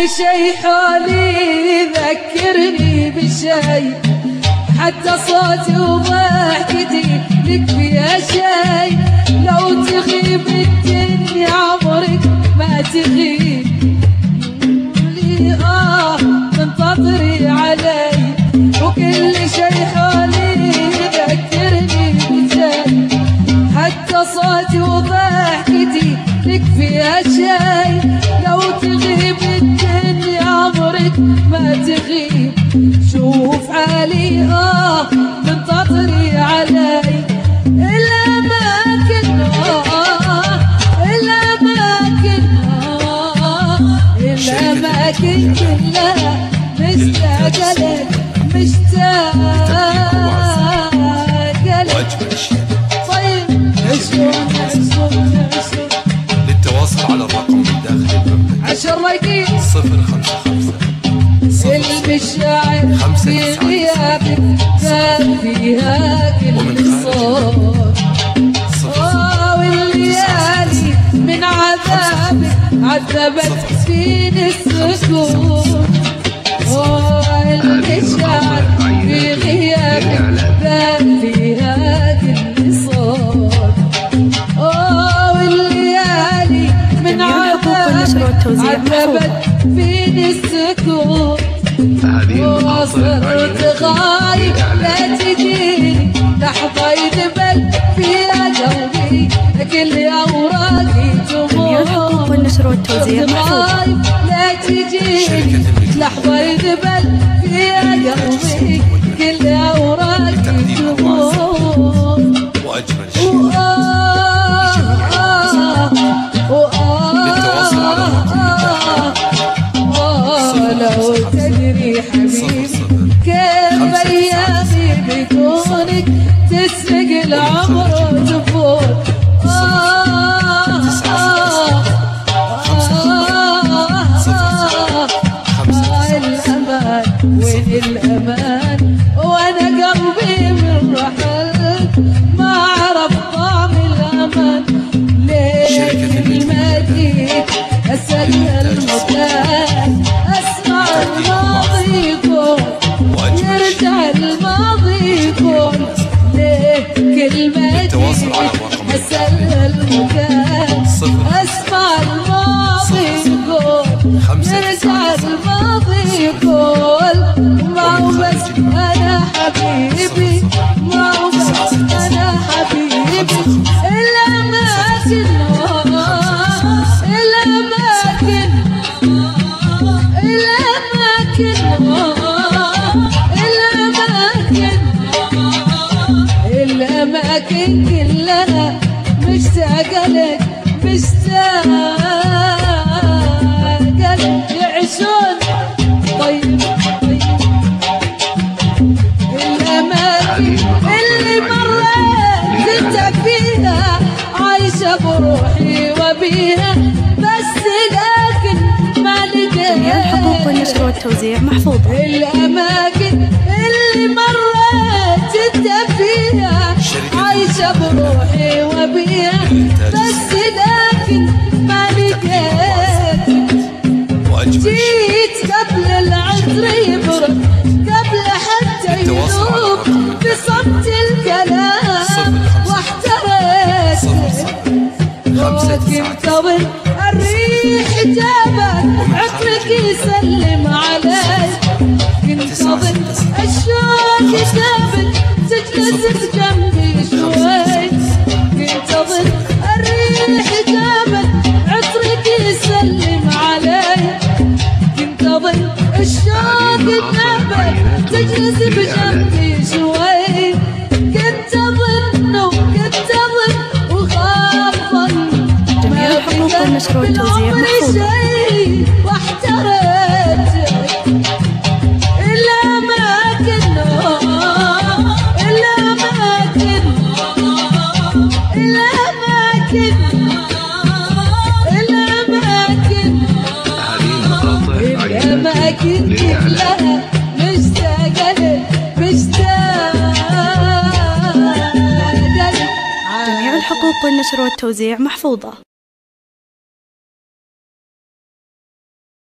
شي حولي يذكرني بشي، حتى صوتي وضحكتي لك فيها شي. لو تغيب الدنيا عمرك ما تغيب لي، تنتظري علي. وكل شي حولي يذكرني بشي، حتى صوتي وضحكتي لك فيها شي. لو تغيب الدنيا عمرك ما تغيب. شوف حالي تنتظري علي. الأماكن الأماكن كلها مشتاقة لك، مشتاقة لك. طيب عشون للتواصل على الرقم الداخلي المملكة 10 لايكين 055 المشاعر في غيابك كان فيها كل صوت. والليالي من عذابك عذبت فيني السكون. المشاعر في غيابك كان فيها كل صوت. والليالي من عذابك عذبت فيني السكون. وصرت غايب لا تجيني لحظة يذبل فيها قلبي، كل أوراقي تموت. صرت غايب لا تجيني لحظة يذبل فيها قلبي، كل أوراقي تموت. وأجمل شيء لو تدري حبيبي كيف أيامي بدونك تسرق العمر وتفوت. الأمان وين الأمان وأنا قلبي من رحلت، ما عرف طعم الأمان. ليه ما جيت أسأل المكان، أسمع الماضي يقول يرجع الماضي يقول. ليه كل ما جيت أسأل المكان، أسمع الماضي يقول يرجع الماضي يقول. ما هو بس أنا حبيبي، ما هو بس أنا حبيبي. الأماكن الأماكن الأماكن الأماكن الأماكن كلها مشتاقة لك، مشتاقة لك. يعيشون طيب الأماكن اللي مريت انت فيها، عايشة بروحي وبيها، بس لكن ما لقيت. حقوق النشر والتوزيع محفوظة. الأماكن اللي مريت انت فيها، عايشة بروحي وبيها، بس لكن ما لقيت. جيت قبل العطر يبرد، قبل حتى يذوب بصمت الكلام، واحتريت. كنت أظن الريح جابك عطرك يسلم علي. كنت أظن الشوق جابك تجلس بجنبي شوي. كنت أظن الريح جابك عطرك يسلم علي. كنت أظن الشوق جابك تجلس بجنبي شوي. كنت أظن وخاف ظن ما حقوق النشر والتوزيع محفوظة. واحتريت الأماكن الأماكن الأماكن الأماكن الأماكن كلها مشتاقة لك، مشتاقة لك. جميع الحقوق والنشر والتوزيع محفوظة.